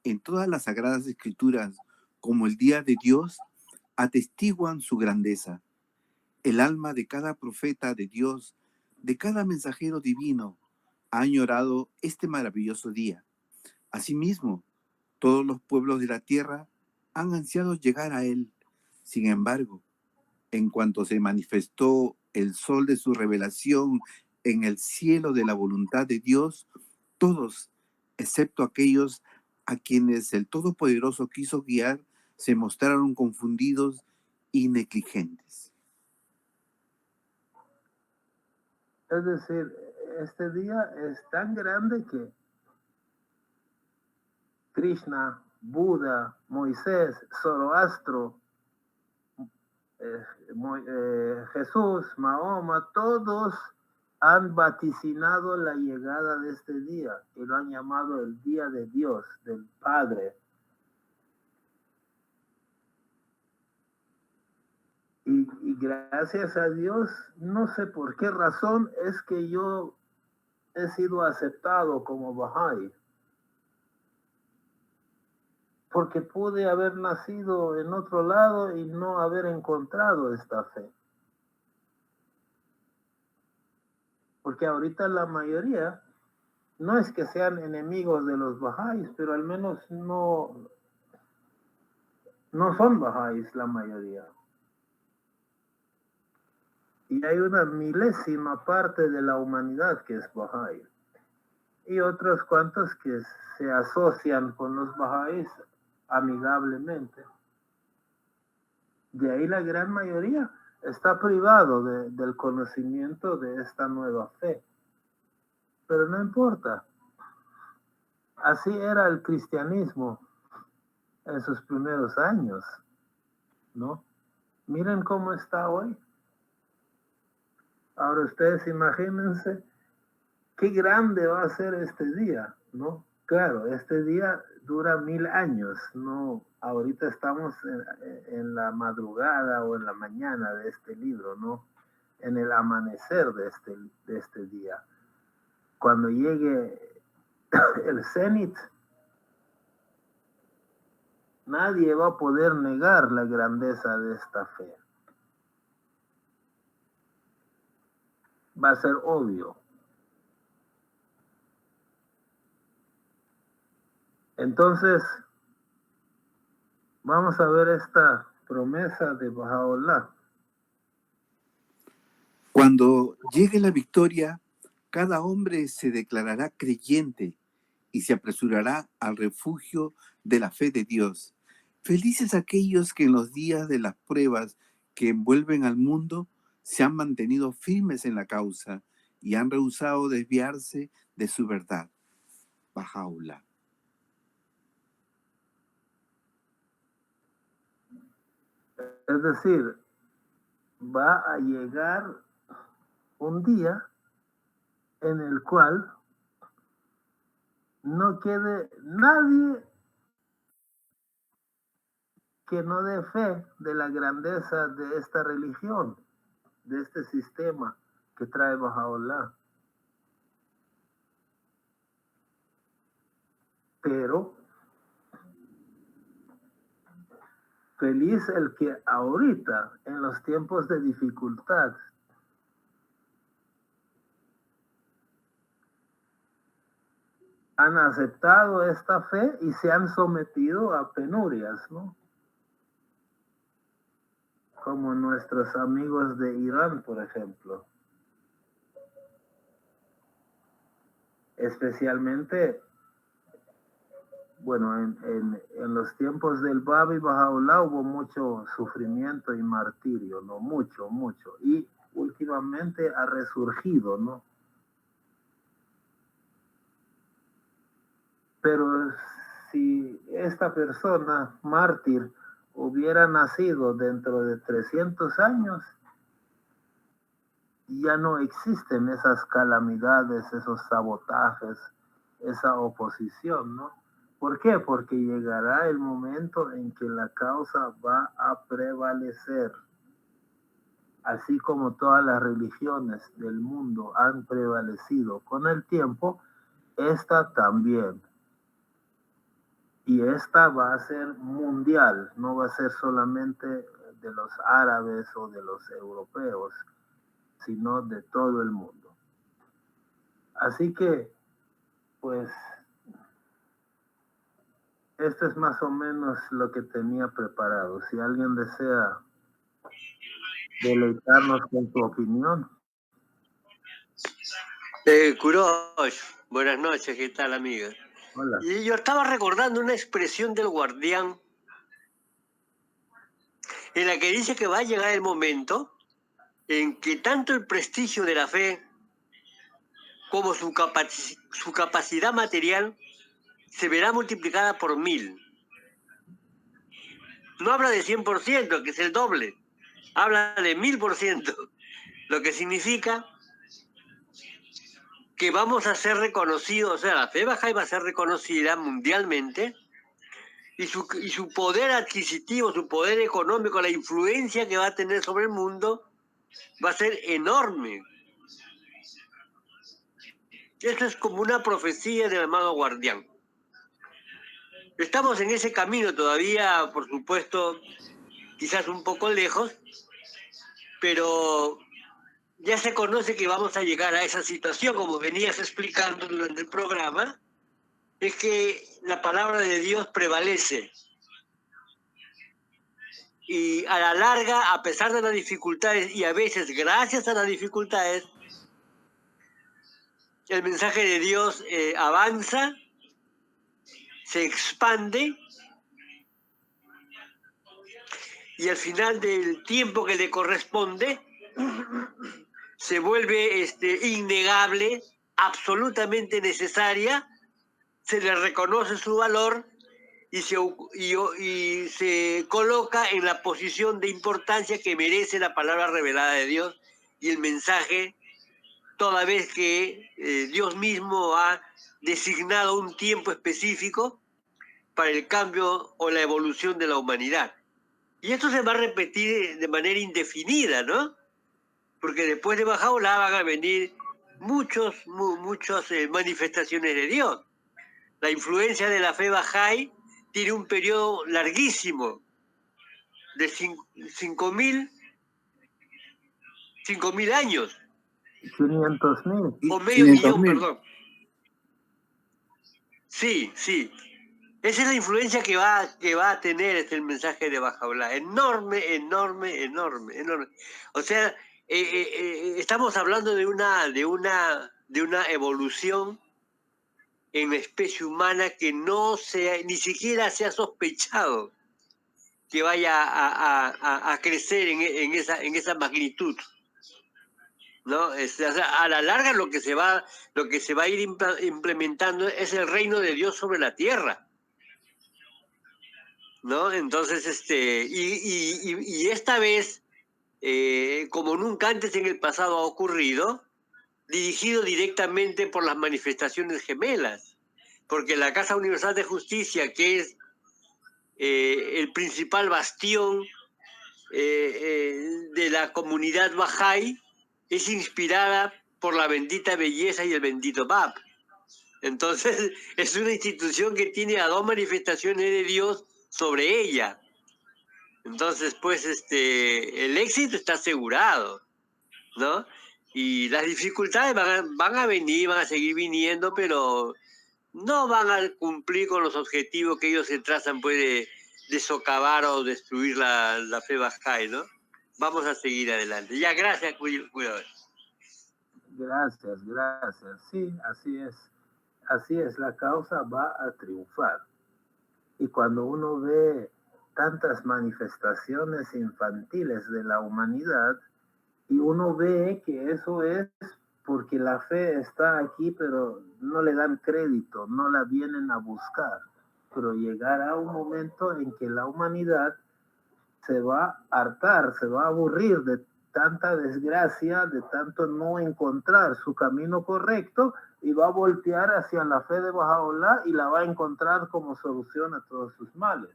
Speaker 2: en todas las sagradas escrituras como el día de Dios atestiguan su grandeza. El alma de cada profeta de Dios, de cada mensajero divino, ha añorado este maravilloso día. Asimismo, todos los pueblos de la tierra han ansiado llegar a él. Sin embargo, en cuanto se manifestó el sol de su revelación en el cielo de la voluntad de Dios, todos, excepto aquellos a quienes el Todopoderoso quiso guiar, se mostraron confundidos y negligentes.
Speaker 1: Es decir, este día es tan grande que Krishna, Buda, Moisés, Zoroastro, Jesús, Mahoma, todos han vaticinado la llegada de este día y lo han llamado el día de Dios, del Padre. Y gracias a Dios, no sé por qué razón es que yo he sido aceptado como Bahá'í. Porque pude haber nacido en otro lado y no haber encontrado esta fe. Porque ahorita la mayoría, no es que sean enemigos de los Bahá'ís, pero al menos no son Bahá'ís la mayoría. Y hay una milésima parte de la humanidad que es Bahá'í. Y otros cuantos que se asocian con los Bahá'ís amigablemente. De ahí la gran mayoría está privado del conocimiento de esta nueva fe. Pero no importa. Así era el cristianismo en sus primeros años, ¿no? Miren cómo está hoy. Ahora ustedes imagínense qué grande va a ser este día, ¿no? Claro, este día dura 1000 años, ¿no? Ahorita estamos en la madrugada o en la mañana de este libro, ¿no? En el amanecer de este día. Cuando llegue el cenit, nadie va a poder negar la grandeza de esta fe. Va a ser obvio. Entonces, vamos a ver esta promesa de Baha'u'lláh.
Speaker 2: Cuando llegue la victoria, cada hombre se declarará creyente y se apresurará al refugio de la fe de Dios. Felices aquellos que en los días de las pruebas que envuelven al mundo se han mantenido firmes en la causa y han rehusado desviarse de su verdad. Baha'u'lláh.
Speaker 1: Es decir, va a llegar un día en el cual no quede nadie que no dé fe de la grandeza de esta religión, de este sistema que trae Baha'u'lláh. Pero feliz el que ahorita, en los tiempos de dificultad, han aceptado esta fe y se han sometido a penurias, ¿no? Como nuestros amigos de Irán, por ejemplo. Especialmente, bueno, en los tiempos del Bab y Baha'u'lláh hubo mucho sufrimiento y martirio, ¿no? Mucho. Y últimamente ha resurgido, ¿no? Pero si esta persona, mártir, hubiera nacido dentro de 300 años, ya no existen esas calamidades, esos sabotajes, esa oposición, ¿no? ¿Por qué? Porque llegará el momento en que la causa va a prevalecer. Así como todas las religiones del mundo han prevalecido con el tiempo, esta también. Y esta va a ser mundial, no va a ser solamente de los árabes o de los europeos, sino de todo el mundo. Así que, pues, esto es más o menos lo que tenía preparado. Si alguien desea deleitarnos con su opinión.
Speaker 4: Kurosh, buenas noches, ¿qué tal, amiga?
Speaker 1: Hola.
Speaker 4: Y yo estaba recordando una expresión del Guardián en la que dice que va a llegar el momento en que tanto el prestigio de la fe como su capacidad material se verá multiplicada por 1000. No habla de 100%, que es el doble, habla de 1000%, lo que significa que vamos a ser reconocidos, o sea, la fe Bahá'í va a ser reconocida mundialmente y su poder adquisitivo, su poder económico, la influencia que va a tener sobre el mundo va a ser enorme. Esto es como una profecía del amado Guardián. Estamos en ese camino todavía, por supuesto, quizás un poco lejos, pero ya se conoce que vamos a llegar a esa situación, como venías explicando durante el programa, es que la palabra de Dios prevalece. Y a la larga, a pesar de las dificultades, y a veces gracias a las dificultades, el mensaje de Dios avanza, se expande, y al final del tiempo que le corresponde, se vuelve innegable, absolutamente necesaria, se le reconoce su valor y se coloca en la posición de importancia que merece la palabra revelada de Dios y el mensaje, toda vez que Dios mismo ha designado un tiempo específico para el cambio o la evolución de la humanidad. Y esto se va a repetir de manera indefinida, ¿no? Porque después de Bahá'u'lláh van a venir muchas manifestaciones de Dios. La influencia de la fe Bahá'í tiene un periodo larguísimo de 5.000 años.
Speaker 1: 500.000.
Speaker 4: O medio millón,
Speaker 2: 500.000.
Speaker 4: perdón. Sí. Esa es la influencia que va a tener el mensaje de Bahá'u'lláh. Enorme. O sea, estamos hablando de una evolución en la especie humana que ni siquiera se ha sospechado que vaya a crecer en esa magnitud, ¿no? O sea, a la larga lo que se va a ir implementando es el reino de Dios sobre la tierra, ¿no? Entonces, y esta vez, como nunca antes en el pasado ha ocurrido, dirigido directamente por las manifestaciones gemelas, porque la Casa Universal de Justicia, que es el principal bastión de la comunidad Bahá'í, es inspirada por la bendita belleza y el bendito Bab. Entonces, es una institución que tiene a dos manifestaciones de Dios sobre ella. Entonces, pues, el éxito está asegurado, ¿no? Y las dificultades van a venir, van a seguir viniendo, pero no van a cumplir con los objetivos que ellos se trazan, pues, de socavar o destruir la fe Bahá'í, ¿no? Vamos a seguir adelante. Ya, gracias, cuidador.
Speaker 1: Gracias. Sí, así es, la causa va a triunfar. Y cuando uno ve tantas manifestaciones infantiles de la humanidad, Y uno ve que eso es porque la fe está aquí, pero no le dan crédito, no la vienen a buscar. Pero llegará un momento en que la humanidad se va a hartar, se va a aburrir de tanta desgracia, de tanto no encontrar su camino correcto, y va a voltear hacia la fe de Bahá'u'lláh y la va a encontrar como solución a todos sus males.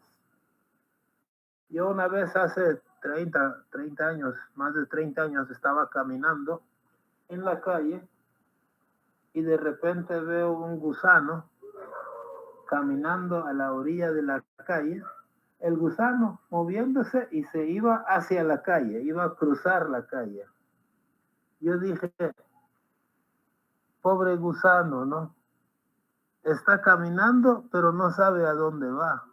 Speaker 1: Yo una vez hace 30 años, más de 30 años, estaba caminando en la calle y de repente veo un gusano caminando a la orilla de la calle, el gusano moviéndose y se iba hacia la calle, iba a cruzar la calle. Yo dije, pobre gusano, ¿no? Está caminando, pero no sabe a dónde va.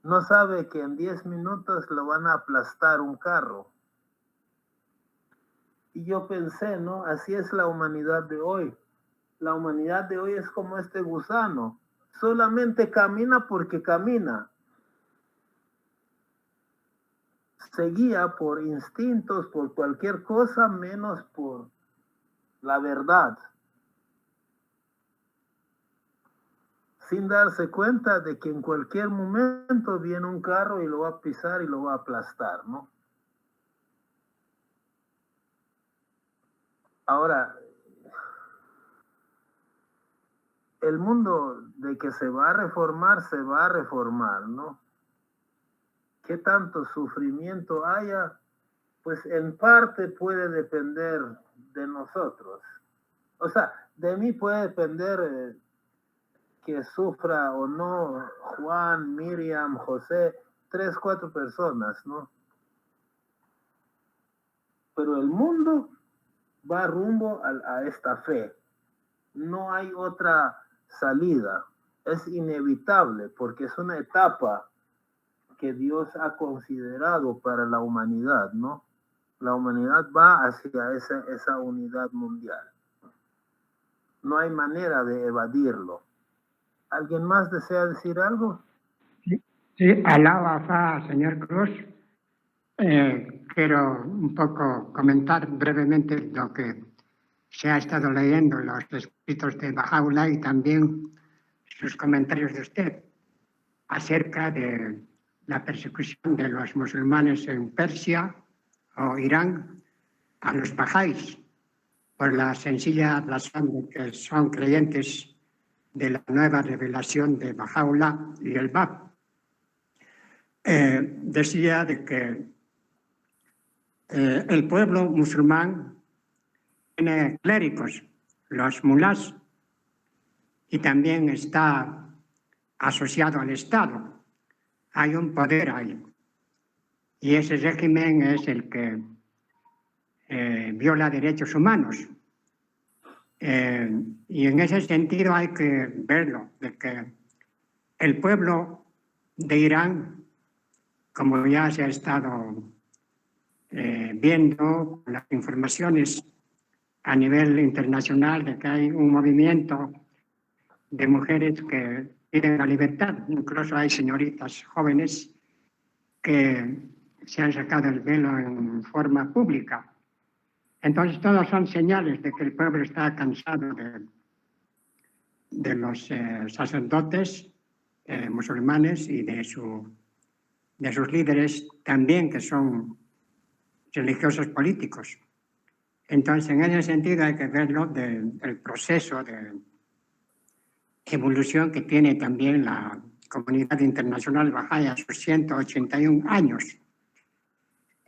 Speaker 1: No sabe que en 10 minutos lo van a aplastar un carro. Y yo pensé, ¿no? Así es la humanidad de hoy. La humanidad de hoy es como este gusano. Solamente camina porque camina. Se guía por instintos, por cualquier cosa, menos por la verdad. Sin darse cuenta de que en cualquier momento viene un carro y lo va a pisar y lo va a aplastar, ¿no? Ahora, el mundo de que se va a reformar, ¿no? ¿Qué tanto sufrimiento haya? Pues en parte puede depender de nosotros. O sea, de mí puede depender que sufra o no Juan, Miriam, José, 3, 4 personas, ¿no? Pero el mundo va rumbo a esta fe. No hay otra salida. Es inevitable porque es una etapa que Dios ha considerado para la humanidad, ¿no? La humanidad va hacia esa unidad mundial. No hay manera de evadirlo. ¿Alguien más desea decir algo?
Speaker 5: Sí, alaba, señor Cruz. Quiero un poco comentar brevemente lo que se ha estado leyendo en los escritos de Bahá'u'lláh y también sus comentarios de usted acerca de la persecución de los musulmanes en Persia o Irán a los bahá'ís por la sencilla razón de que son creyentes de la nueva revelación de Bahá'u'lláh y el Bab. Decía de que el pueblo musulmán tiene clérigos, los mulás, y también está asociado al Estado. Hay un poder ahí. Y ese régimen es el que viola derechos humanos. Y en ese sentido hay que verlo, de que el pueblo de Irán, como ya se ha estado viendo las informaciones a nivel internacional, de que hay un movimiento de mujeres que piden la libertad. Incluso hay señoritas jóvenes que se han sacado el velo en forma pública. Entonces, todas son señales de que el pueblo está cansado de los sacerdotes musulmanes y de sus líderes también, que son religiosos políticos. Entonces, en ese sentido hay que verlo del proceso de evolución que tiene también la comunidad internacional bahá'í a sus 181 años.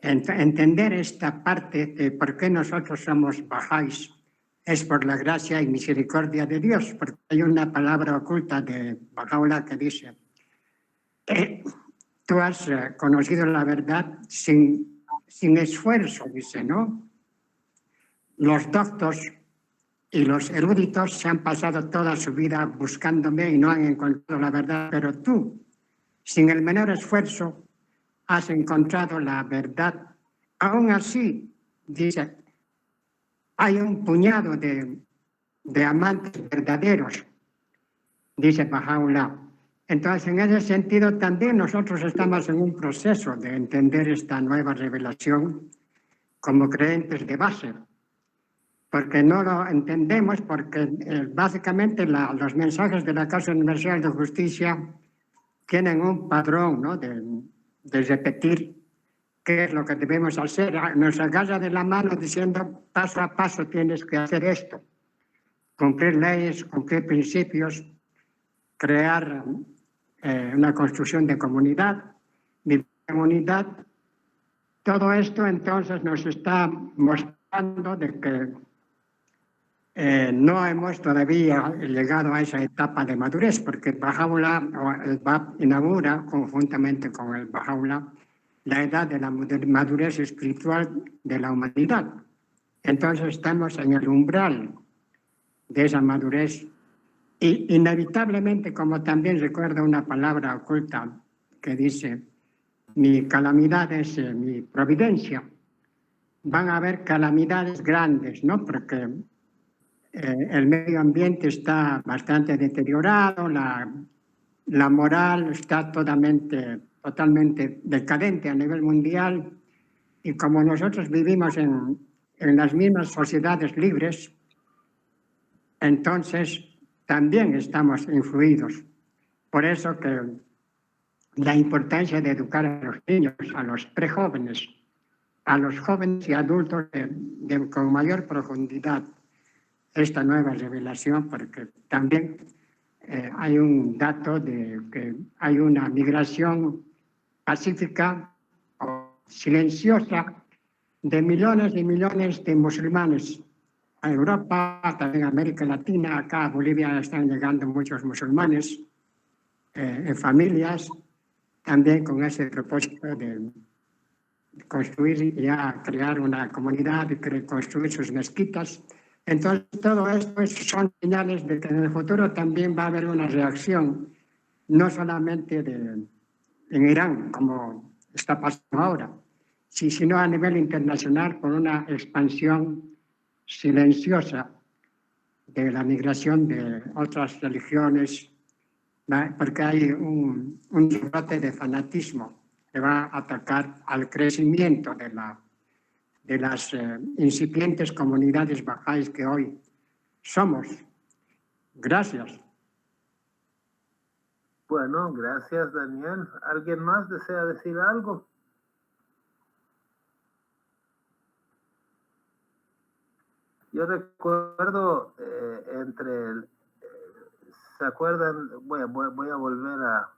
Speaker 5: Entender esta parte de por qué nosotros somos bahá'ís es por la gracia y misericordia de Dios, porque hay una palabra oculta de Bahá'u'lláh que dice: tú has conocido la verdad sin esfuerzo, dice, ¿no? Los doctos y los eruditos se han pasado toda su vida buscándome y no han encontrado la verdad, pero tú, sin el menor esfuerzo, has encontrado la verdad. Aún así, dice, hay un puñado de amantes verdaderos, dice Bahá'u'lláh. Entonces, en ese sentido, también nosotros estamos en un proceso de entender esta nueva revelación como creyentes de base, porque no lo entendemos, porque básicamente los mensajes de la Causa Universal de Justicia tienen un patrón, ¿no?, de repetir qué es lo que debemos hacer. Nos agarra de la mano diciendo paso a paso tienes que hacer esto, cumplir leyes, cumplir principios, crear una construcción de comunidad, vivir en comunidad. Todo esto entonces nos está mostrando de que no hemos todavía llegado a esa etapa de madurez, porque el BAP inaugura conjuntamente con el Bahá'u'lláh la edad de la madurez espiritual de la humanidad. Entonces estamos en el umbral de esa madurez y inevitablemente, como también recuerdo una palabra oculta que dice, mi calamidad es mi providencia. Van a haber calamidades grandes, ¿no? Porque el medio ambiente está bastante deteriorado, la moral está totalmente decadente a nivel mundial, y como nosotros vivimos en las mismas sociedades libres, entonces también estamos influidos. Por eso que la importancia de educar a los niños, a los prejóvenes, a los jóvenes y adultos con mayor profundidad esta nueva revelación, porque también hay un dato de que hay una migración pacífica o silenciosa de millones y millones de musulmanes a Europa, también a América Latina. Acá a Bolivia están llegando muchos musulmanes en familias, también con ese propósito de construir y ya crear una comunidad y construir sus mezquitas. Entonces, todo esto son señales de que en el futuro también va a haber una reacción, no solamente en Irán, como está pasando ahora, sino a nivel internacional por una expansión silenciosa de la migración de otras religiones, porque hay un brote de fanatismo que va a atacar al crecimiento de las incipientes comunidades bahá'ís que hoy somos. Gracias.
Speaker 1: Bueno, gracias, Daniel. ¿Alguien más desea decir algo? Yo recuerdo ¿se acuerdan? Voy a volver a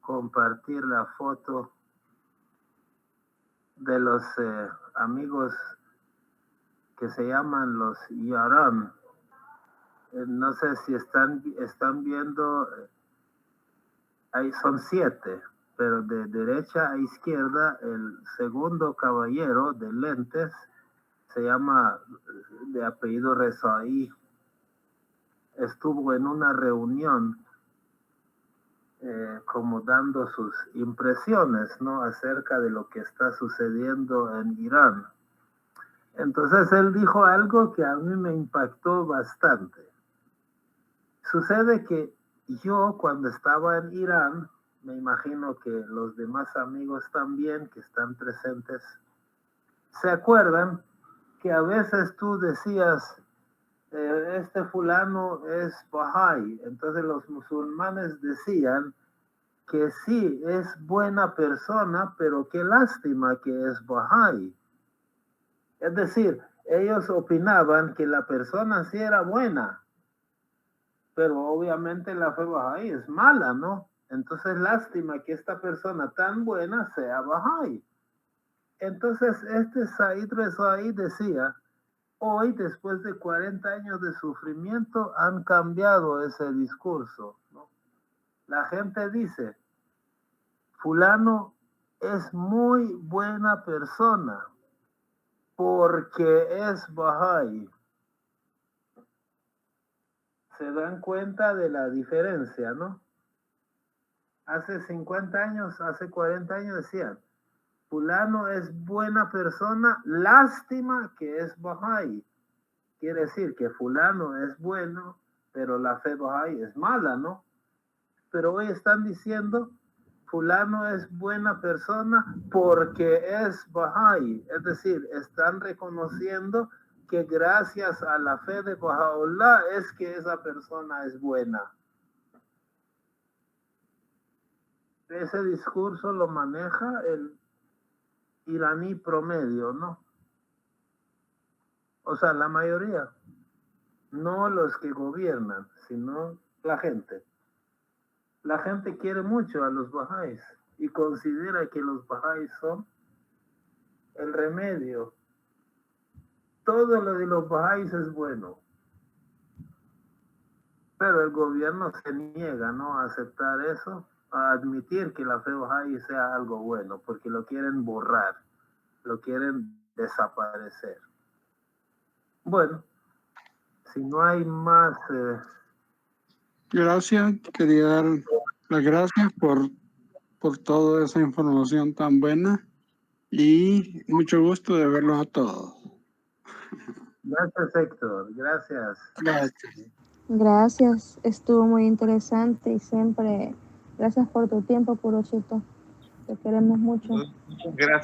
Speaker 1: compartir la foto de los amigos que se llaman los Yaran. No sé si están viendo, ahí son 7, pero de derecha a izquierda, el segundo caballero de lentes se llama, de apellido Rezaí. Estuvo en una reunión como dando sus impresiones, ¿no?, acerca de lo que está sucediendo en Irán. Entonces él dijo algo que a mí me impactó bastante. Sucede que yo, cuando estaba en Irán, me imagino que los demás amigos también que están presentes se acuerdan que a veces tú decías, este fulano es Bahá'í. Entonces los musulmanes decían que sí, es buena persona, pero qué lástima que es Bahá'í. Es decir, ellos opinaban que la persona sí era buena, pero obviamente la fe Bahá'í es mala, ¿no? Entonces lástima que esta persona tan buena sea Bahá'í. Entonces Said Rezaí decía, hoy, después de 40 años de sufrimiento, han cambiado ese discurso, ¿no? La gente dice, fulano es muy buena persona porque es Bahá'í. Se dan cuenta de la diferencia, ¿no? Hace 50 años, hace 40 años decían, fulano es buena persona, lástima que es Bahá'í. Quiere decir que fulano es bueno, pero la fe Bahá'í es mala, ¿no? Pero hoy están diciendo, fulano es buena persona porque es Bahá'í. Es decir, están reconociendo que gracias a la fe de Baha'u'lláh es que esa persona es buena. Ese discurso lo maneja el iraní promedio, ¿no? O sea, la mayoría. No los que gobiernan, sino la gente. La gente quiere mucho a los bahá'ís y considera que los bahá'ís son el remedio. Todo lo de los bahá'ís es bueno. Pero el gobierno se niega, ¿no?, a aceptar eso, a admitir que la fe bahá'í sea algo bueno, porque lo quieren borrar, lo quieren desaparecer. Bueno, si no hay más...
Speaker 6: Gracias, quería dar las gracias por toda esa información tan buena y mucho gusto de verlos a todos.
Speaker 1: Gracias, Héctor. Gracias.
Speaker 6: Gracias.
Speaker 7: Gracias, estuvo muy interesante y siempre gracias por tu tiempo, Puroshito. Te queremos mucho.
Speaker 3: Gracias.